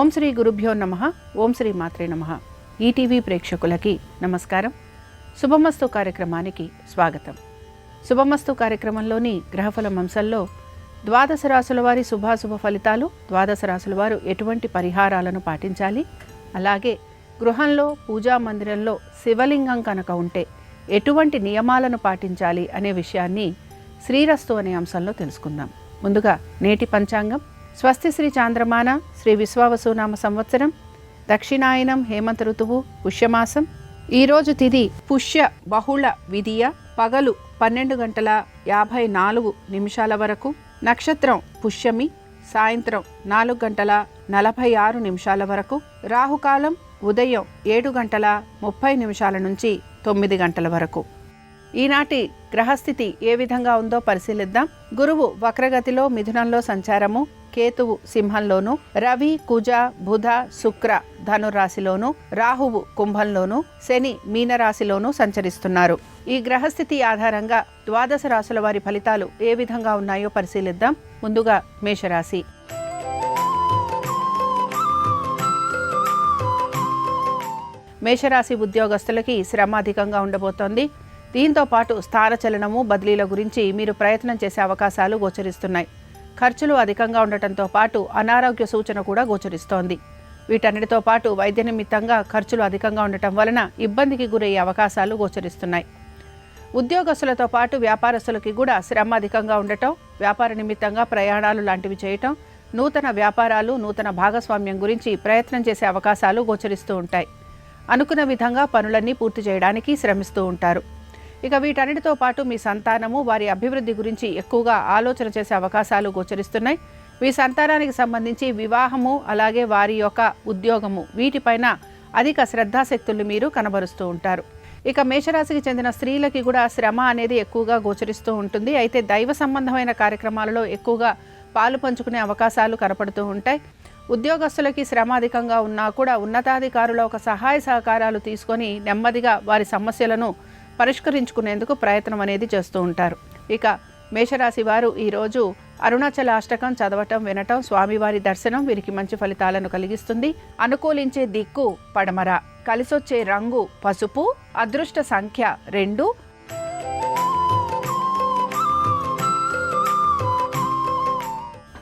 ఓం శ్రీ గురుభ్యో నమః. ఓం శ్రీ మాత్రే నమః. ఈటీవీ ప్రేక్షకులకి నమస్కారం. శుభమస్తు కార్యక్రమానికి స్వాగతం. శుభమస్తు కార్యక్రమంలోని గ్రహఫలం అంశంలో ద్వాదశ రాశుల వారి శుభాశుభ ఫలితాలు, ద్వాదశ రాశుల వారు ఎటువంటి పరిహారాలను పాటించాలి, అలాగే గృహంలో పూజా మందిరంలో శివలింగం కనుక ఉంటే ఎటువంటి నియమాలను పాటించాలి అనే విషయాన్ని శ్రీరస్తు అనే అంశంలో తెలుసుకుందాం. ముందుగా నేటి పంచాంగం. స్వస్తి శ్రీ చాంద్రమాన శ్రీ విశ్వావసునామ సంవత్సరం, దక్షిణాయనం హేమంత ఋతువు, పుష్యమాసం. ఈరోజు తిథి పుష్య బహుళ విధియ, పగలు 12:54 వరకు. నక్షత్రం పుష్యమి, సాయంత్రం 4:46 వరకు. రాహుకాలం ఉదయం 7:30 నుంచి 9 వరకు. ఈనాటి గ్రహస్థితి ఏ విధంగా ఉందో పరిశీలిద్దాం. గురువు వక్రగతిలో మిథునంలో సంచారము, కేతువు సింహంలోను, రవి కుజ బుధ శుక్ర ధనురాశిలోను, రాహువు కుంభంలోను, శని మీనరాశిలోను సంచరిస్తున్నారు. ఈ గ్రహస్థితి ఆధారంగా ద్వాదశ రాశుల వారి ఫలితాలు ఏ విధంగా ఉన్నాయో పరిశీలిద్దాం. ముందుగా మేషరాశి. మేషరాశి ఉద్యోగస్తులకి శ్రమ అధికంగా ఉండబోతోంది. దీంతో పాటు స్థానచలనము, బదిలీల గురించి మీరు ప్రయత్నం చేసే అవకాశాలు గోచరిస్తున్నాయి. ఖర్చులు అధికంగా ఉండటంతో పాటు అనారోగ్య సూచన కూడా గోచరిస్తోంది. వీటన్నిటితో పాటు వైద్య నిమిత్తంగా ఖర్చులు అధికంగా ఉండటం వలన ఇబ్బందికి గురయ్యే అవకాశాలు గోచరిస్తున్నాయి. ఉద్యోగస్తులతో పాటు వ్యాపారస్తులకి కూడా శ్రమ అధికంగా ఉండటం, వ్యాపార నిమిత్తంగా ప్రయాణాలు లాంటివి చేయటం, నూతన వ్యాపారాలు, నూతన భాగస్వామ్యం గురించి ప్రయత్నం చేసే అవకాశాలు గోచరిస్తూ ఉంటాయి. అనుకున్న విధంగా పనులన్నీ పూర్తి చేయడానికి శ్రమిస్తూ ఉంటారు. ఇక వీటన్నిటితో పాటు మీ సంతానము, వారి అభివృద్ధి గురించి ఎక్కువగా ఆలోచన చేసే అవకాశాలు గోచరిస్తున్నాయి. మీ సంతానానికి సంబంధించి వివాహము, అలాగే వారి యొక్క ఉద్యోగము, వీటిపైన అధిక శ్రద్ధాశక్తుల్ని మీరు కనబరుస్తూ ఉంటారు. ఇక మేషరాశికి చెందిన స్త్రీలకి కూడా శ్రమ అనేది ఎక్కువగా గోచరిస్తూ ఉంటుంది. అయితే దైవ సంబంధమైన కార్యక్రమాలలో ఎక్కువగా పాలు పంచుకునే అవకాశాలు కనపడుతూ ఉంటాయి. ఉద్యోగస్తులకి శ్రమ అధికంగా ఉన్నా కూడా ఉన్నతాధికారుల ఒక సహాయ సహకారాలు తీసుకొని నెమ్మదిగా వారి సమస్యలను పరిష్కరించుకునేందుకు ప్రయత్నం అనేది చేస్తూ ఉంటారు. ఇక మేషరాశి వారు ఈరోజు అరుణాచల అష్టకం చదవటం, వినటం, స్వామివారి దర్శనం వీరికి మంచి ఫలితాలను కలిగిస్తుంది. అనుకూలించే దిక్కు పడమర, కలిసొచ్చే రంగు పసుపు, అదృష్ట సంఖ్య 2.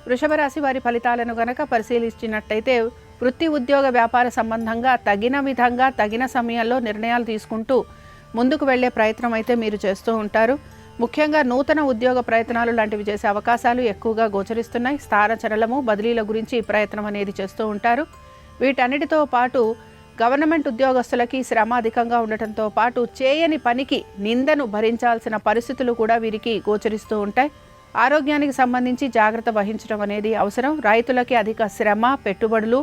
వృషభ రాశి వారి ఫలితాలను గనక పరిశీలించినట్టయితే వృత్తి, ఉద్యోగ, వ్యాపార సంబంధంగా తగిన విధంగా తగిన సమయంలో నిర్ణయాలు తీసుకుంటూ ముందుకు వెళ్లే ప్రయత్నం అయితే మీరు చేస్తూ ఉంటారు. ముఖ్యంగా నూతన ఉద్యోగ ప్రయత్నాలు లాంటివి చేసే అవకాశాలు ఎక్కువగా గోచరిస్తున్నాయి. స్థానచలనము, బదిలీల గురించి ప్రయత్నం అనేది చేస్తూ ఉంటారు. వీటన్నిటితో పాటు గవర్నమెంట్ ఉద్యోగస్తులకి శ్రమ అధికంగా ఉండటంతో పాటు చేయని పనికి నిందను భరించాల్సిన పరిస్థితులు కూడా వీరికి గోచరిస్తూ ఉంటాయి. ఆరోగ్యానికి సంబంధించి జాగ్రత్త వహించడం అనేది అవసరం. రైతులకి అధిక శ్రమ, పెట్టుబడులు,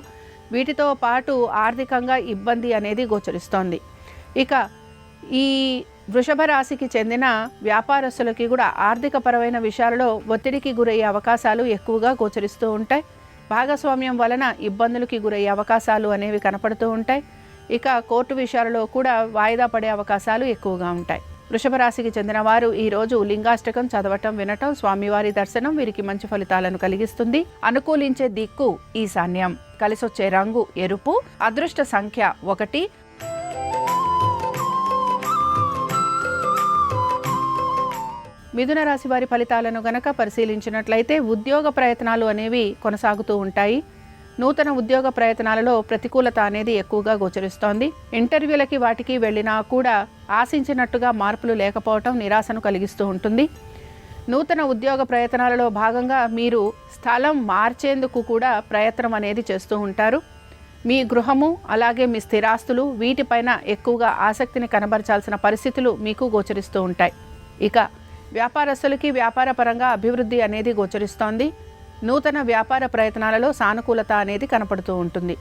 వీటితో పాటు ఆర్థికంగా ఇబ్బంది అనేది గోచరిస్తోంది. ఇక ఈ వృషభ రాశికి చెందిన వ్యాపారస్తులకి కూడా ఆర్థిక పరమైన విషయాలలో ఒత్తిడికి గురయ్యే అవకాశాలు ఎక్కువగా గోచరిస్తూ ఉంటాయి. భాగస్వామ్యం వలన ఇబ్బందులకి గురయ్యే అవకాశాలు అనేవి కనపడుతూ ఉంటాయి. ఇక కోర్టు విషయాలలో కూడా వాయిదా పడే అవకాశాలు ఎక్కువగా ఉంటాయి. వృషభ రాశికి చెందిన వారు ఈరోజు లింగాష్టకం చదవటం, వినటం, స్వామివారి దర్శనం వీరికి మంచి ఫలితాలను కలిగిస్తుంది. అనుకూలించే దిక్కు ఈశాన్యం, కలిసొచ్చే రంగు ఎరుపు, అదృష్ట సంఖ్య 1. మిథున రాశి వారి ఫలితాలను గనక పరిశీలించినట్లయితే ఉద్యోగ ప్రయత్నాలు అనేవి కొనసాగుతూ ఉంటాయి. నూతన ఉద్యోగ ప్రయత్నాలలో ప్రతికూలత అనేది ఎక్కువగా గోచరిస్తోంది. ఇంటర్వ్యూలకి వాటికి వెళ్ళినా కూడా ఆశించినట్టుగా మార్పులు లేకపోవటం నిరాశను కలిగిస్తూ ఉంటుంది. నూతన ఉద్యోగ ప్రయత్నాలలో భాగంగా మీరు స్థలం మార్చేందుకు కూడా ప్రయత్నం అనేది చేస్తూ ఉంటారు. మీ గృహము, అలాగే మీ స్థిరాస్తులు, వీటిపైన ఎక్కువగా ఆసక్తిని కనబరచాల్సిన పరిస్థితులు మీకు గోచరిస్తూ ఉంటాయి. ఇక వ్యాపారస్తులకి వ్యాపార పరంగా అభివృద్ధి అనేది గోచరిస్తోంది. నూతన వ్యాపార ప్రయత్నాలలో సానుకూలత అనేది కనపడుతూ ఉంటుంది.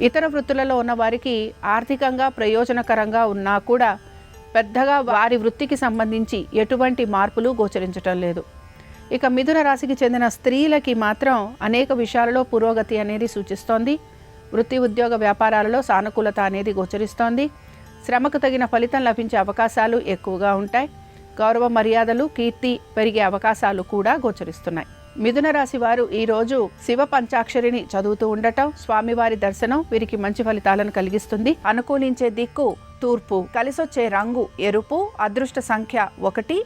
ఇతర వృత్తులలో ఉన్న వారికి ఆర్థికంగా ప్రయోజనకరంగా ఉన్నా కూడా పెద్దగా వారి వృత్తికి సంబంధించి ఎటువంటి మార్పులు గోచరించటం లేదు. ఇక మిథున రాశికి చెందిన స్త్రీలకి మాత్రం అనేక విషయాలలో పురోగతి అనేది సూచిస్తోంది. వృత్తి, ఉద్యోగ, వ్యాపారాలలో సానుకూలత అనేది గోచరిస్తోంది. శ్రమకు తగిన ఫలితం లభించే అవకాశాలు ఎక్కువగా ఉంటాయి. గౌరవ మర్యాదలు, కీర్తి పెరిగే అవకాశాలు కూడా గోచరిస్తున్నాయి. మిథున రాశి వారు ఈరోజు శివ పంచాక్షరిని చదువుతూ ఉండటం, స్వామివారి దర్శనం వీరికి మంచి ఫలితాలను కలిగిస్తుంది. అనుకూలించే దిక్కు తూర్పు, కలిసొచ్చే రంగు ఎరుపు, అదృష్ట సంఖ్య 1.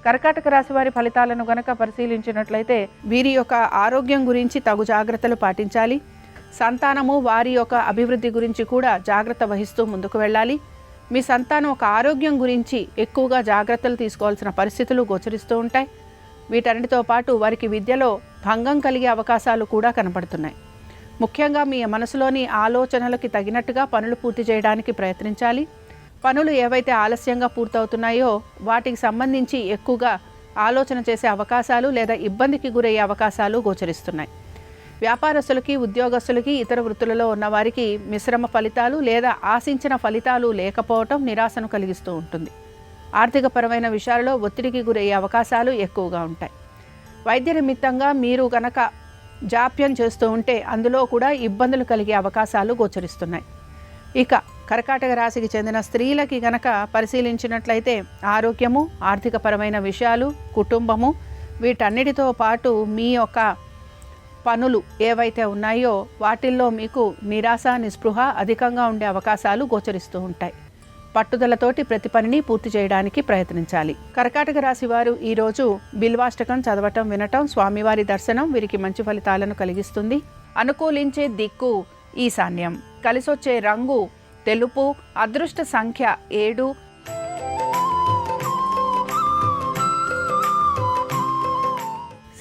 కర్కాటక రాశి వారి ఫలితాలను గనక పరిశీలించినట్లయితే వీరి యొక్క ఆరోగ్యం గురించి తగు జాగ్రత్తలు పాటించాలి. సంతానము వారి యొక్క అభివృద్ధి గురించి కూడా జాగ్రత్త వహిస్తూ ముందుకు వెళ్ళాలి. మీ సంతానం ఒక ఆరోగ్యం గురించి ఎక్కువగా జాగ్రత్తలు తీసుకోవాల్సిన పరిస్థితులు గోచరిస్తూ ఉంటాయి. వీటన్నిటితో పాటు వారికి విద్యలో భంగం కలిగే అవకాశాలు కూడా కనపడుతున్నాయి. ముఖ్యంగా మీ మనసులోని ఆలోచనలకి తగినట్టుగా పనులు పూర్తి చేయడానికి ప్రయత్నించాలి. పనులు ఏవైతే ఆలస్యంగా పూర్తవుతున్నాయో వాటికి సంబంధించి ఎక్కువగా ఆలోచన చేసే అవకాశాలు లేదా ఇబ్బందికి గురయ్యే అవకాశాలు గోచరిస్తున్నాయి. వ్యాపారస్తులకి, ఉద్యోగస్తులకి, ఇతర వృత్తులలో ఉన్నవారికి మిశ్రమ ఫలితాలు లేదా ఆశించిన ఫలితాలు లేకపోవటం నిరాశను కలిగిస్తూ ఉంటుంది. ఆర్థికపరమైన విషయాలలో ఒత్తిడికి గురయ్యే అవకాశాలు ఎక్కువగా ఉంటాయి. వైద్య నిమిత్తంగా మీరు గనక జాప్యం చేస్తూ ఉంటే అందులో కూడా ఇబ్బందులు కలిగే అవకాశాలు గోచరిస్తున్నాయి. ఇక కర్కాటక రాశికి చెందిన స్త్రీలకి గనక పరిశీలించినట్లయితే ఆరోగ్యము, ఆర్థికపరమైన విషయాలు, కుటుంబము వీటన్నిటితో పాటు మీ యొక్క పనులు ఏవైతే ఉన్నాయో వాటిల్లో మీకు నిరాశ, నిస్పృహ అధికంగా ఉండే అవకాశాలు గోచరిస్తూ ఉంటాయి. పట్టుదలతోటి ప్రతి పనిని పూర్తి చేయడానికి ప్రయత్నించాలి. కర్కాటక రాశి వారు ఈరోజు బిల్వాష్టకం చదవటం, వినటం, స్వామివారి దర్శనం వీరికి మంచి ఫలితాలను కలిగిస్తుంది. అనుకూలించే దిక్కు ఈశాన్యం, కలిసొచ్చే రంగు తెలుపు, అదృష్ట సంఖ్య 7.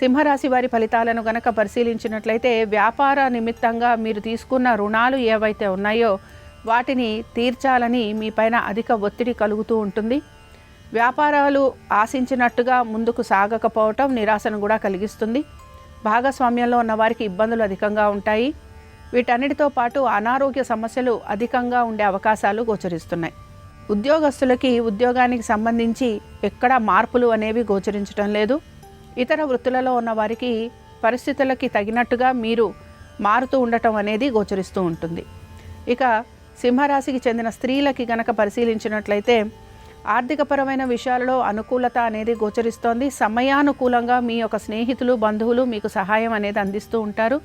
సింహరాశి వారి ఫలితాలను గనక పరిశీలించినట్లయితే వ్యాపార నిమిత్తంగా మీరు తీసుకున్న రుణాలు ఏవైతే ఉన్నాయో వాటిని తీర్చాలని మీ పైన అధిక ఒత్తిడి కలుగుతూ ఉంటుంది. వ్యాపారాలు ఆశించినట్టుగా ముందుకు సాగకపోవటం నిరాశను కూడా కలిగిస్తుంది. భాగస్వామ్యంలో ఉన్న వారికి ఇబ్బందులు అధికంగా ఉంటాయి. వీటన్నిటితో పాటు అనారోగ్య సమస్యలు అధికంగా ఉండే అవకాశాలు గోచరిస్తున్నాయి. ఉద్యోగస్తులకి ఉద్యోగానికి సంబంధించి ఎక్కడా మార్పులు అనేవి గోచరించడం లేదు. ఇతర వృత్తులలో ఉన్న వారికి పరిస్థితులకి తగినట్టుగా మీరు మారుతూ ఉండటం అనేది గోచరిస్తూ ఉంటుంది. ఇక సింహరాశికి చెందిన స్త్రీలకి గనక పరిశీలించినట్లయితే ఆర్థికపరమైన విషయాలలో అనుకూలత అనేది గోచరిస్తోంది. సమయానుకూలంగా మీ యొక్క స్నేహితులు, బంధువులు మీకు సహాయం అనేది అందిస్తూ ఉంటారు.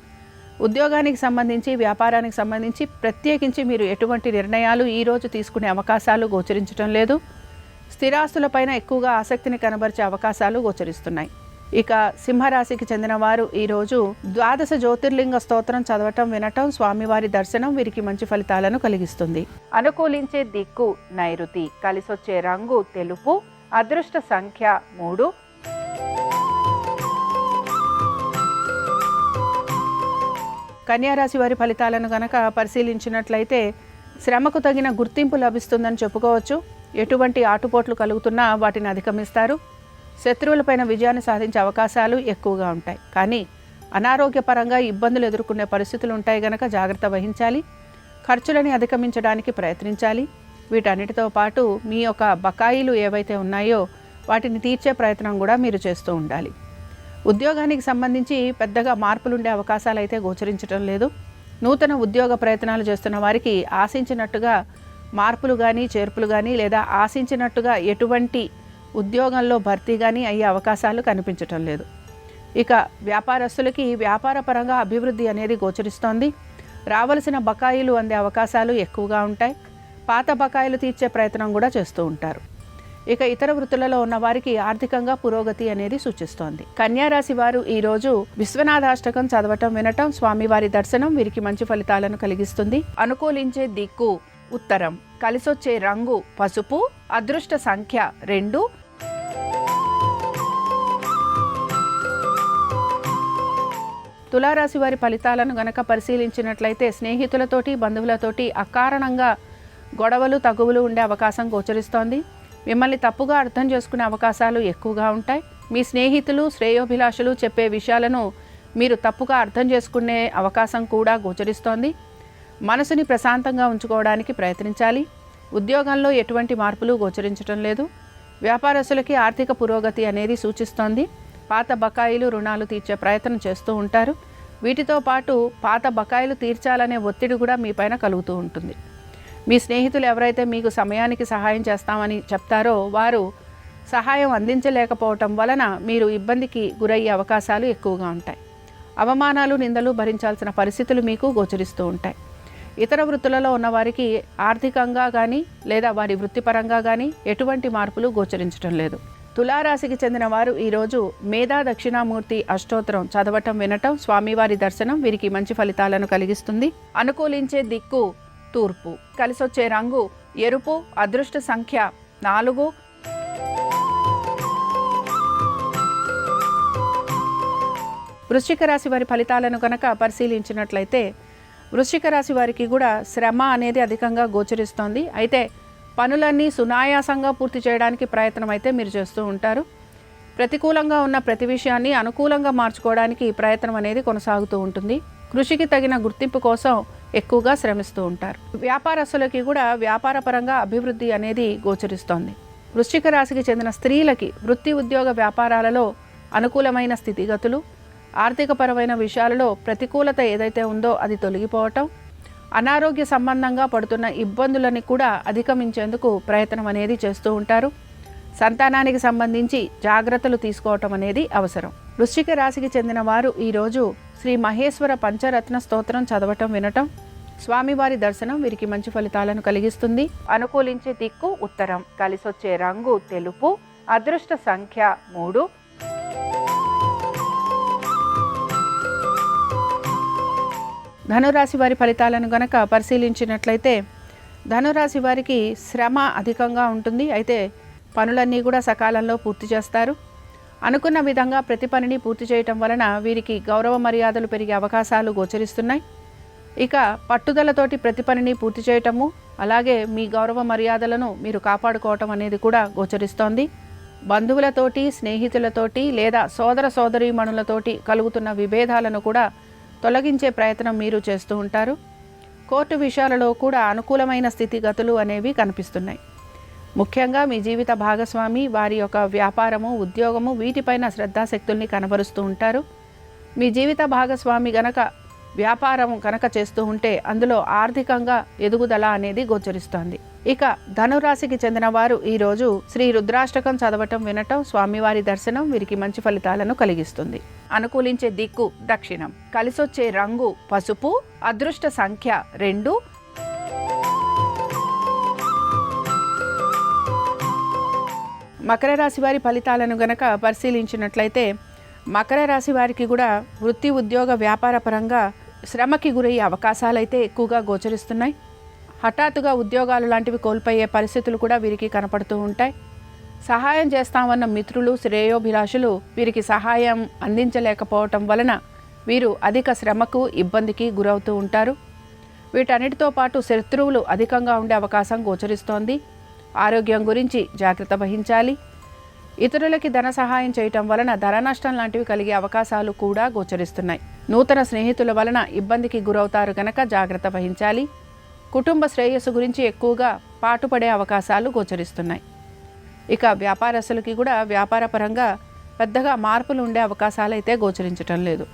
ఉద్యోగానికి సంబంధించి, వ్యాపారానికి సంబంధించి ప్రత్యేకించి మీరు ఎటువంటి నిర్ణయాలు ఈరోజు తీసుకునే అవకాశాలు గోచరించడం లేదు. స్థిరాస్తులపైన ఎక్కువగా ఆసక్తిని కనబరిచే అవకాశాలు గోచరిస్తున్నాయి. ఇక సింహరాశికి చెందిన వారు ఈరోజు 12 జ్యోతిర్లింగ స్తోత్రం చదవటం, వినటం, స్వామివారి దర్శనం వీరికి మంచి ఫలితాలను కలిగిస్తుంది. అనుకూలించే దిక్కు నైరుతి, కలిసొచ్చే రంగు తెలుపు, అదృష్ట సంఖ్య 3. కన్యారాశి వారి ఫలితాలను గనక పరిశీలించినట్లయితే శ్రమకు తగిన గుర్తింపు లభిస్తుందని చెప్పుకోవచ్చు. ఎటువంటి ఆటుపోట్లు కలుగుతున్నా వాటిని అధిగమిస్తారు. శత్రువులపైన విజయాన్ని సాధించే అవకాశాలు ఎక్కువగా ఉంటాయి. కానీ అనారోగ్యపరంగా ఇబ్బందులు ఎదుర్కొనే పరిస్థితులు ఉంటాయి గనక జాగ్రత్త వహించాలి. ఖర్చులని అధిగమించడానికి ప్రయత్నించాలి. వీటన్నిటితో పాటు మీ యొక్క బకాయిలు ఏవైతే ఉన్నాయో వాటిని తీర్చే ప్రయత్నం కూడా మీరు చేస్తూ ఉండాలి. ఉద్యోగానికి సంబంధించి పెద్దగా మార్పులు ఉండే అవకాశాలు అయితే గోచరించడం లేదు. నూతన ఉద్యోగ ప్రయత్నాలు చేస్తున్న వారికి ఆశించినట్టుగా మార్పులు కానీ, చేర్పులు కానీ లేదా ఆశించినట్టుగా ఎటువంటి ఉద్యోగంలో భర్తీ కానీ అయ్యే అవకాశాలు కనిపించటం లేదు. ఇక వ్యాపారస్తులకి వ్యాపారపరంగా అభివృద్ధి అనేది గోచరిస్తోంది. రావలసిన బకాయిలు అందే అవకాశాలు ఎక్కువగా ఉంటాయి. పాత బకాయిలు తీర్చే ప్రయత్నం కూడా చేస్తూ ఉంటారు. ఇక ఇతర వృత్తులలో ఉన్న వారికి ఆర్థికంగా పురోగతి అనేది సూచిస్తోంది. కన్యారాశి వారు ఈరోజు విశ్వనాథాష్టకం చదవటం, వినటం, స్వామివారి దర్శనం వీరికి మంచి ఫలితాలను కలిగిస్తుంది. అనుకూలించే దిక్కు ఉత్తరం, కలిసొచ్చే రంగు పసుపు, అదృష్ట సంఖ్య 2. తులారాశి వారి ఫలితాలను గనక పరిశీలించినట్లయితే స్నేహితులతోటి, బంధువులతోటి అకారణంగా గొడవలు, తగువులు ఉండే అవకాశం గోచరిస్తోంది. మిమ్మల్ని తప్పుగా అర్థం చేసుకునే అవకాశాలు ఎక్కువగా ఉంటాయి. మీ స్నేహితులు, శ్రేయోభిలాషులు చెప్పే విషయాలను మీరు తప్పుగా అర్థం చేసుకునే అవకాశం కూడా గోచరిస్తోంది. మనసుని ప్రశాంతంగా ఉంచుకోవడానికి ప్రయత్నించాలి. ఉద్యోగంలో ఎటువంటి మార్పులు గోచరించడం లేదు. వ్యాపారస్తులకి ఆర్థిక పురోగతి అనేది సూచిస్తోంది. పాత బకాయిలు, రుణాలు తీర్చే ప్రయత్నం చేస్తూ ఉంటారు. వీటితో పాటు పాత బకాయిలు తీర్చాలనే ఒత్తిడి కూడా మీ పైన కలుగుతూ ఉంటుంది. మీ స్నేహితులు ఎవరైతే మీకు సమయానికి సహాయం చేస్తామని చెప్తారో వారు సహాయం అందించలేకపోవటం వలన మీరు ఇబ్బందికి గురయ్యే అవకాశాలు ఎక్కువగా ఉంటాయి. అవమానాలు, నిందలు భరించాల్సిన పరిస్థితులు మీకు గోచరిస్తూ ఉంటాయి. ఇతర వృత్తులలో ఉన్నవారికి ఆర్థికంగా కానీ లేదా వారి వృత్తిపరంగా కానీ ఎటువంటి మార్పులు గోచరించడం లేదు. తులారాశికి చెందిన వారు ఈరోజు మేధా దక్షిణామూర్తి అష్టోత్తరం చదవటం, వినటం, స్వామివారి దర్శనం వీరికి మంచి ఫలితాలను కలిగిస్తుంది. అనుకూలించే దిక్కు తూర్పు. కలిసొచ్చే రంగు ఎరుపు. అదృష్ట సంఖ్య 4. వృశ్చిక రాశి వారి ఫలితాలను కనుక పరిశీలించినట్లయితే వృశ్చిక రాశి వారికి కూడా శ్రమ అనేది అధికంగా గోచరిస్తోంది. అయితే పనులన్నీ సునాయాసంగా పూర్తి చేయడానికి ప్రయత్నం అయితే మీరు చేస్తూ ఉంటారు. ప్రతికూలంగా ఉన్న ప్రతి విషయాన్ని అనుకూలంగా మార్చుకోవడానికి ప్రయత్నం అనేది కొనసాగుతూ ఉంటుంది. కృషికి తగిన గుర్తింపు కోసం ఎక్కువగా శ్రమిస్తూ ఉంటారు. వ్యాపారస్తులకి కూడా వ్యాపారపరంగా అభివృద్ధి అనేది గోచరిస్తోంది. వృశ్చిక రాశికి చెందిన స్త్రీలకి వృత్తి, ఉద్యోగ, వ్యాపారాలలో అనుకూలమైన స్థితిగతులు, ఆర్థికపరమైన విషయాలలో ప్రతికూలత ఏదైతే ఉందో అది తొలగిపోవటం, అనారోగ్య సంబంధంగా పడుతున్న ఇబ్బందులని కూడా అధిగమించేందుకు ప్రయత్నం అనేది చేస్తూ ఉంటారు. సంతానానికి సంబంధించి జాగ్రత్తలు తీసుకోవటం అనేది అవసరం. వృశ్చిక రాశికి చెందిన వారు ఈరోజు శ్రీ మహేశ్వర పంచరత్న స్తోత్రం చదవటం, వినటం, స్వామివారి దర్శనం వీరికి మంచి ఫలితాలను కలిగిస్తుంది. అనుకూలించే దిక్కు ఉత్తరం. కలిసొచ్చే రంగు తెలుపు. అదృష్ట సంఖ్య 3. ధనురాశి వారి ఫలితాలను గనక పరిశీలించినట్లయితే ధనురాశి వారికి శ్రమ అధికంగా ఉంటుంది. అయితే పనులన్నీ కూడా సకాలంలో పూర్తి చేస్తారు. అనుకున్న విధంగా ప్రతి పనిని పూర్తి చేయటం వలన వీరికి గౌరవ మర్యాదలు పెరిగే అవకాశాలు గోచరిస్తున్నాయి. ఇక పట్టుదలతోటి ప్రతి పనిని పూర్తి చేయటము, అలాగే మీ గౌరవ మర్యాదలను మీరు కాపాడుకోవటం అనేది కూడా గోచరిస్తోంది. బంధువులతోటి, స్నేహితులతోటి లేదా సోదర సోదరీమణులతోటి కలుగుతున్న విభేదాలను కూడా తొలగించే ప్రయత్నం మీరు చేస్తూ ఉంటారు. కోర్టు విషయాలలో కూడా అనుకూలమైన స్థితిగతులు అనేవి కనిపిస్తున్నాయి. ముఖ్యంగా మీ జీవిత భాగస్వామి వారి యొక్క వ్యాపారము, ఉద్యోగము వీటిపైన శ్రద్ధాశక్తుల్ని కనబరుస్తూ ఉంటారు. మీ జీవిత భాగస్వామి గనక వ్యాపారం కనుక చేస్తూ ఉంటే అందులో ఆర్థికంగా ఎదుగుదల అనేది గోచరిస్తోంది. ఇక ధనురాశికి చెందిన వారు ఈరోజు శ్రీ రుద్రాష్టకం చదవటం, వినటం, స్వామివారి దర్శనం వీరికి మంచి ఫలితాలను కలిగిస్తుంది. అనుకూలించే దిక్కు దక్షిణం. కలిసొచ్చే రంగు పసుపు. అదృష్ట సంఖ్య 2. మకర రాశి వారి ఫలితాలను గనక పరిశీలించినట్లయితే మకర రాశి వారికి కూడా వృత్తి, ఉద్యోగ, వ్యాపార పరంగా శ్రమకి గురయ్యే అవకాశాలు అయితే ఎక్కువగా గోచరిస్తున్నాయి. హఠాత్తుగా ఉద్యోగాలు లాంటివి కోల్పోయే పరిస్థితులు కూడా వీరికి కనపడుతూ ఉంటాయి. సహాయం చేస్తామన్న మిత్రులు, శ్రేయోభిలాషులు వీరికి సహాయం అందించలేకపోవటం వలన వీరు అధిక శ్రమకు, ఇబ్బందికి గురవుతూ ఉంటారు. వీటన్నిటితో పాటు శత్రువులు అధికంగా ఉండే అవకాశం గోచరిస్తోంది. ఆరోగ్యం గురించి జాగ్రత్త వహించాలి. ఇతరులకి ధన సహాయం చేయటం వలన ధన నష్టం లాంటివి కలిగే అవకాశాలు కూడా గోచరిస్తున్నాయి. నూతన స్నేహితుల వలన ఇబ్బందికి గురవుతారు గనక జాగ్రత్త వహించాలి. కుటుంబ శ్రేయస్సు గురించి ఎక్కువగా పాటుపడే అవకాశాలు గోచరిస్తున్నాయి. ఇక వ్యాపారస్తులకి కూడా వ్యాపారపరంగా పెద్దగా మార్పులు ఉండే అవకాశాలు అయితే గోచరించటం లేదు.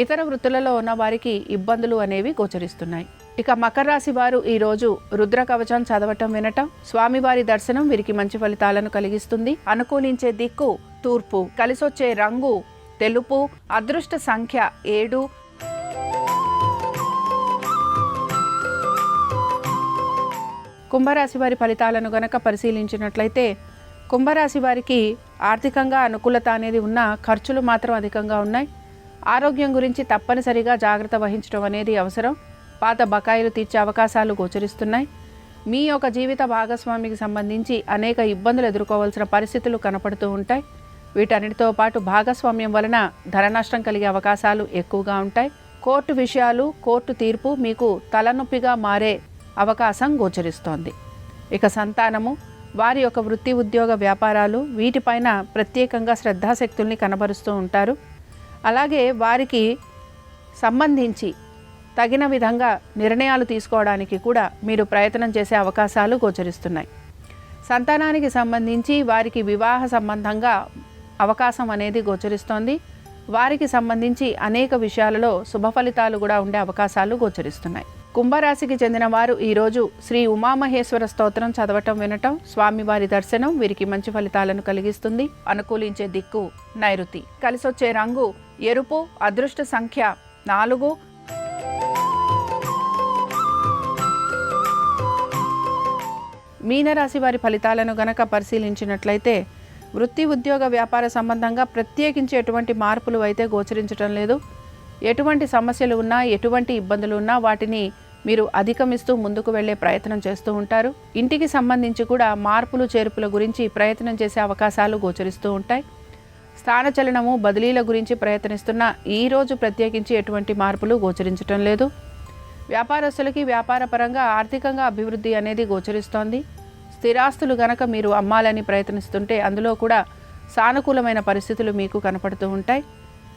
ఇతర వృత్తులలో ఉన్న వారికి ఇబ్బందులు అనేవి గోచరిస్తున్నాయి. ఇక మకర రాశి వారు ఈరోజు రుద్ర కవచం చదవటం, వినటం, స్వామివారి దర్శనం వీరికి మంచి ఫలితాలను కలిగిస్తుంది. అనుకూలించే దిక్కు తూర్పు. కలిసొచ్చే రంగు తెలుపు. అదృష్ట సంఖ్య 7. కుంభరాశి వారి ఫలితాలను గనక పరిశీలించినట్లయితే కుంభరాశి వారికి ఆర్థికంగా అనుకూలత అనేది ఉన్న ఖర్చులు మాత్రం అధికంగా ఉన్నాయి. ఆరోగ్యం గురించి తప్పనిసరిగా జాగ్రత్త వహించడం అనేది అవసరం. పాత బకాయిలు తీర్చే అవకాశాలు గోచరిస్తున్నాయి. మీ యొక్క జీవిత భాగస్వామికి సంబంధించి అనేక ఇబ్బందులు ఎదుర్కోవాల్సిన పరిస్థితులు కనపడుతూ ఉంటాయి. వీటన్నిటితో పాటు భాగస్వామ్యం వలన ధన నష్టం కలిగే అవకాశాలు ఎక్కువగా ఉంటాయి. కోర్టు విషయాలు, కోర్టు తీర్పు మీకు తలనొప్పిగా మారే అవకాశం గోచరిస్తోంది. ఇక సంతానము, వారి యొక్క వృత్తి, ఉద్యోగ, వ్యాపారాలు వీటిపైన ప్రత్యేకంగా శ్రద్ధాశక్తుల్ని కనబరుస్తూ ఉంటారు. అలాగే వారికి సంబంధించి తగిన విధంగా నిర్ణయాలు తీసుకోవడానికి కూడా మీరు ప్రయత్నం చేసే అవకాశాలు గోచరిస్తున్నాయి. సంతానానికి సంబంధించి వారికి వివాహ సంబంధంగా అవకాశం అనేది గోచరిస్తోంది. వారికి సంబంధించి అనేక విషయాలలో శుభ ఫలితాలు కూడా ఉండే అవకాశాలు గోచరిస్తున్నాయి. కుంభరాశికి చెందిన వారు ఈరోజు శ్రీ ఉమామహేశ్వర స్తోత్రం చదవటం వినటం, స్వామివారి దర్శనం వీరికి మంచి ఫలితాలను కలిగిస్తుంది. అనుకూలించే దిక్కు నైరుతి. కలిసొచ్చే రంగు ఎరుపు. అదృష్ట సంఖ్య 4. మీనరాశి వారి ఫలితాలను గనక పరిశీలించినట్లయితే వృత్తి, ఉద్యోగ, వ్యాపార సంబంధంగా ప్రత్యేకించి ఎటువంటి మార్పులు అయితే గోచరించడం లేదు. ఎటువంటి సమస్యలు ఉన్నా, ఎటువంటి ఇబ్బందులు ఉన్నా వాటిని మీరు అధిగమిస్తూ ముందుకు వెళ్లే ప్రయత్నం చేస్తూ ఉంటారు. ఇంటికి సంబంధించి కూడా మార్పులు చేర్పుల గురించి ప్రయత్నం చేసే అవకాశాలు గోచరిస్తూ ఉంటాయి. స్థానచలనము, బదిలీల గురించి ప్రయత్నిస్తున్న ఈరోజు ప్రత్యేకించి ఎటువంటి మార్పులు గోచరించడం లేదు. వ్యాపారస్తులకి వ్యాపారపరంగా ఆర్థికంగా అభివృద్ధి అనేది గోచరిస్తోంది. స్థిరాస్తులు గనక మీరు అమ్మాలని ప్రయత్నిస్తుంటే అందులో కూడా సానుకూలమైన పరిస్థితులు మీకు కనపడుతూ ఉంటాయి.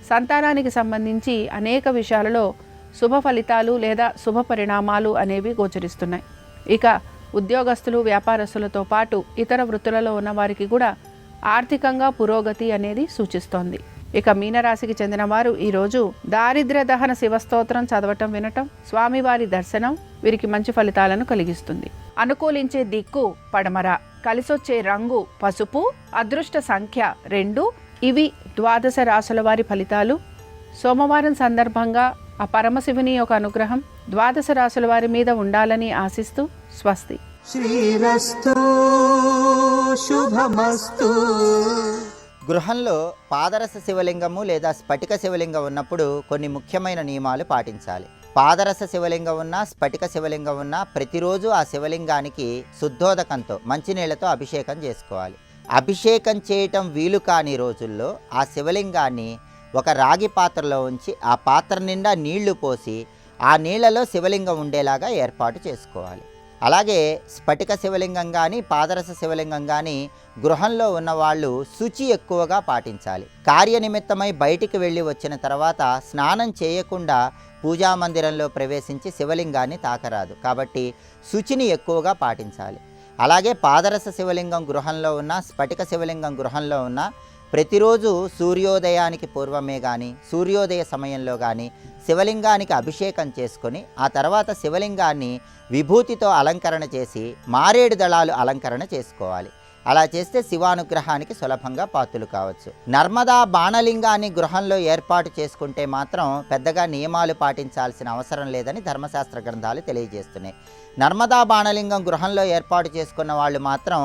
సంతానానికి సంబంధించి అనేక విషయాలలో శుభ ఫలితాలు లేదా శుభ పరిణామాలు అనేవి గోచరిస్తున్నాయి. ఇక ఉద్యోగస్తులు, వ్యాపారస్తులతో పాటు ఇతర వృత్తులలో ఉన్న వారికి కూడా ఆర్థికంగా పురోగతి అనేది సూచిస్తోంది. ఇక మీనరాశికి చెందిన వారు ఈరోజు దారిద్ర్య దహన శివస్తోత్రం చదవటం వినటం, స్వామివారి దర్శనం వీరికి మంచి ఫలితాలను కలిగిస్తుంది. అనుకూలించే దిక్కు పడమర. కలిసొచ్చే రంగు పసుపు. అదృష్ట సంఖ్య 2. ఇవి ద్వాదశ రాశుల వారి ఫలితాలు. సోమవారం సందర్భంగా ఆ పరమశివుని యొక్క అనుగ్రహం ద్వాదశ రాశుల వారి మీద ఉండాలని ఆశిస్తూ స్వస్తి. శ్రీరస్తు శుభమస్తు. గృహంలో పాదరస శివలింగము లేదా స్ఫటిక శివలింగం ఉన్నప్పుడు కొన్ని ముఖ్యమైన నియమాలు పాటించాలి. పాదరస శివలింగం ఉన్నా, స్ఫటిక శివలింగం ఉన్నా ప్రతిరోజు ఆ శివలింగానికి శుద్ధోదకంతో మంచినీళ్లతో అభిషేకం చేసుకోవాలి. అభిషేకం చేయటం వీలు కాని రోజుల్లో ఆ శివలింగాన్ని ఒక రాగి పాత్రలో ఉంచి ఆ పాత్ర నిండా నీళ్లు పోసి ఆ నీళ్లలో శివలింగం ఉండేలాగా ఏర్పాటు చేసుకోవాలి. అలాగే స్ఫటిక శివలింగం కానీ, పాదరస శివలింగం కానీ గృహంలో ఉన్నవాళ్ళు శుచి ఎక్కువగా పాటించాలి. కార్యనిమిత్తమై బయటికి వెళ్ళి వచ్చిన తర్వాత స్నానం చేయకుండా పూజామందిరంలో ప్రవేశించి శివలింగాన్ని తాకరాదు. కాబట్టి శుచిని ఎక్కువగా పాటించాలి. అలాగే పాదరస శివలింగం గృహంలో ఉన్న, స్ఫటిక శివలింగం గృహంలో ఉన్న ప్రతిరోజు సూర్యోదయానికి పూర్వమే కానీ, సూర్యోదయ సమయంలో కానీ శివలింగానికి అభిషేకం చేసుకొని ఆ తర్వాత శివలింగాన్ని విభూతితో అలంకరణ చేసి మారేడు దళాలు అలంకరణ చేసుకోవాలి. అలా చేస్తే శివానుగ్రహానికి సులభంగా పాత్రులు కావచ్చు. నర్మదా బాణలింగాన్ని గృహంలో ఏర్పాటు చేసుకుంటే మాత్రం పెద్దగా నియమాలు పాటించాల్సిన అవసరం లేదని ధర్మశాస్త్ర గ్రంథాలు తెలియజేస్తున్నాయి. నర్మదా బాణలింగం గృహంలో ఏర్పాటు చేసుకున్న వాళ్ళు మాత్రం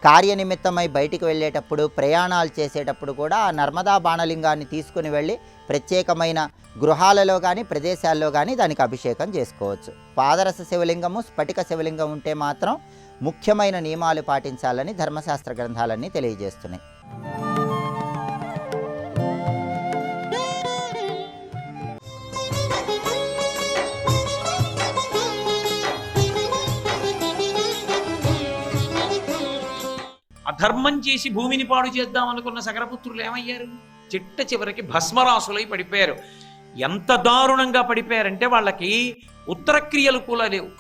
కార్యనిమిత్తమై బయటికి వెళ్ళేటప్పుడు, ప్రయాణాలు చేసేటప్పుడు కూడా ఆ నర్మదా బాణలింగాన్ని తీసుకుని వెళ్ళి ప్రత్యేకమైన గృహాలలో కానీ, ప్రదేశాల్లో కానీ దానికి అభిషేకం చేసుకోవచ్చు. పాదరస శివలింగము, స్ఫటిక శివలింగం ఉంటే మాత్రం ముఖ్యమైన నియమాలు పాటించాలని ధర్మశాస్త్ర గ్రంథాలన్నీ తెలియజేస్తున్నాయి. అధర్మం చేసి భూమిని పాడు చేద్దాం అనుకున్న సగరపుత్రులు ఏమయ్యారు? చిట్ట చివరికి భస్మరాసులై పడిపోయారు. ఎంత దారుణంగా పడిపోయారంటే వాళ్ళకి ఉత్తరక్రియలు కూడా లేవు.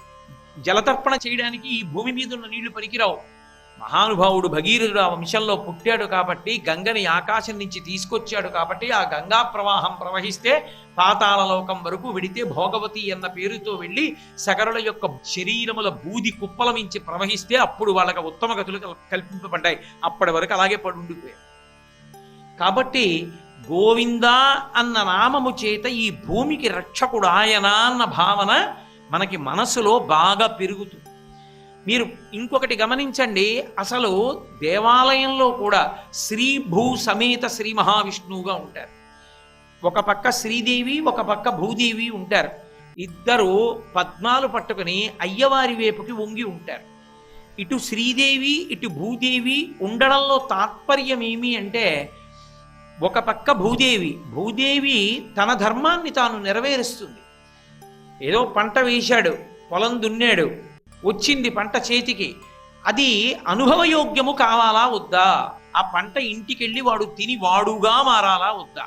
జలతర్పణ చేయడానికి ఈ భూమి మీద ఉన్న నీళ్లు పనికిరావు. మహానుభావుడు భగీరథుడు ఆ వంశంలో పుట్టాడు కాబట్టి, గంగని ఆకాశం నుంచి తీసుకొచ్చాడు కాబట్టి ఆ గంగా ప్రవాహం ప్రవహిస్తే పాతాళలోకం వరకు వెడితే భోగవతి అన్న పేరుతో వెళ్ళి సగరుల యొక్క శరీరముల బూది కుప్పల మించి ప్రవహిస్తే అప్పుడు వాళ్ళకి ఉత్తమ గతులు కల్పింపబడ్డాయి. అప్పటి వరకు అలాగే పడి ఉండిపోయాయి. కాబట్టి గోవిందా అన్న నామము చేత ఈ భూమికి రక్షకుడు ఆయన అన్న భావన మనకి మనసులో బాగా పెరుగుతుంది. మీరు ఇంకొకటి గమనించండి, అసలు దేవాలయంలో కూడా శ్రీ భూ సమేత శ్రీ మహావిష్ణువుగా ఉంటారు. ఒక పక్క శ్రీదేవి, ఒక పక్క భూదేవి ఉంటారు. ఇద్దరు పద్మాలు పట్టుకుని అయ్యవారి వైపుకి వంగి ఉంటారు. ఇటు శ్రీదేవి, ఇటు భూదేవి ఉండడంలో తాత్పర్యం ఏమి అంటే, ఒక పక్క భూదేవి తన ధర్మాన్ని తాను నెరవేరుస్తుంది. ఏదో పంట వేశాడు, పొలం దున్నాడు, వచ్చింది పంట చేతికి, అది అనుభవయోగ్యము కావాలా వద్దా? ఆ పంట ఇంటికెళ్ళి వాడు తిని వాడుగా మారాలా వద్దా?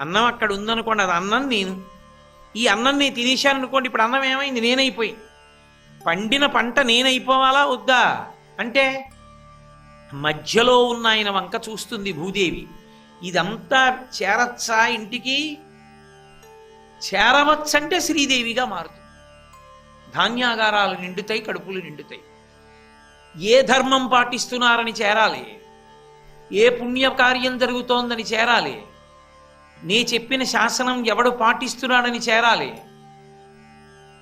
అన్నం అక్కడ ఉందనుకోండి, అది అన్నం నేను, ఈ అన్నం నేను తినేశాను అనుకోండి, ఇప్పుడు అన్నం ఏమైంది? నేనైపోయింది. పండిన పంట నేనైపోవాలా వద్దా అంటే మధ్యలో ఉన్న ఆయన వంక చూస్తుంది భూదేవి. ఇదంతా చేరచ్చా ఇంటికి? చేరవచ్చంటే శ్రీదేవిగా మారుతుంది. ధాన్యాగారాలు నిండుతాయి, కడుపులు నిండుతాయి. ఏ ధర్మం పాటిస్తున్నారని చేరాలి, ఏ పుణ్యకార్యం జరుగుతోందని చేరాలి, నీ చెప్పిన శాసనం ఎవడు పాటిస్తున్నాడని చేరాలి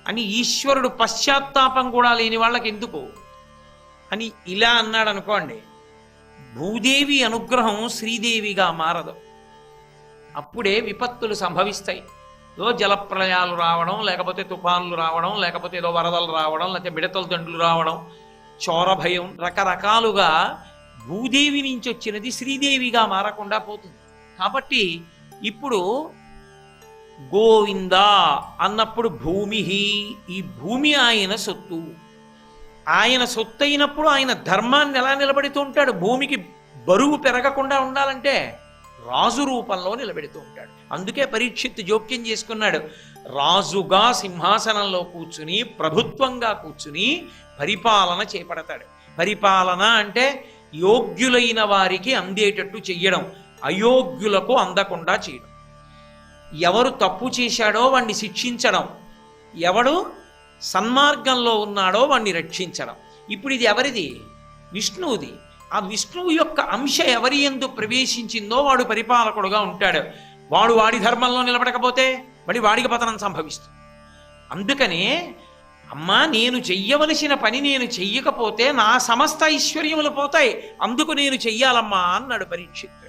అని ఈశ్వరుడు పశ్చాత్తాపం కూడా లేని వాళ్ళకి ఎందుకు అని ఇలా అన్నాడు అనుకోండి, భూదేవి అనుగ్రహం శ్రీదేవిగా మారదు. అప్పుడే విపత్తులు సంభవిస్తాయి. ఏదో జలప్రలయాలు రావడం, లేకపోతే తుఫాన్లు రావడం, లేకపోతే ఏదో వరదలు రావడం, లేకపోతే మిడతల దండులు రావడం, చోర భయం, రకరకాలుగా భూదేవి నుంచి వచ్చినది శ్రీదేవిగా మారకుండా పోతుంది. కాబట్టి ఇప్పుడు గోవింద అన్నప్పుడు భూమి, ఈ భూమి ఆయన సొత్తు. ఆయన సొత్తు అయినప్పుడు ఆయన ధర్మాన్ని ఎలా నిలబెడుతూ ఉంటాడు? భూమికి బరువు పెరగకుండా ఉండాలంటే రాజు రూపంలో నిలబెడుతూ ఉంటాడు. అందుకే పరీక్షిత్తు జోక్యం చేసుకున్నాడు. రాజుగా సింహాసనంలో కూర్చుని, ప్రభుత్వంగా కూర్చుని పరిపాలన చేపడతాడు. పరిపాలన అంటే యోగ్యులైన వారికి అందేటట్టు చెయ్యడం, అయోగ్యులకు అందకుండా చేయడం. ఎవరు తప్పు చేశాడో వాణ్ణి శిక్షించడం, ఎవడు సన్మార్గంలో ఉన్నాడో వాణ్ణి రక్షించడం. ఇప్పుడు ఇది ఎవరిది? విష్ణువుది. ఆ విష్ణువు యొక్క అంశ ఎవరి యందు ప్రవేశించిందో వాడు పరిపాలకుడుగా ఉంటాడు. వాడు వాడి ధర్మంలో నిలబడకపోతే వాడికి పతనం సంభవిస్తుంది. అందుకనే అమ్మా, నేను చెయ్యవలసిన పని నేను చెయ్యకపోతే నా సమస్త ఐశ్వర్యములు పోతాయి, అందుకు నేను చెయ్యాలమ్మా అన్నాడు పరీక్షిత్తు.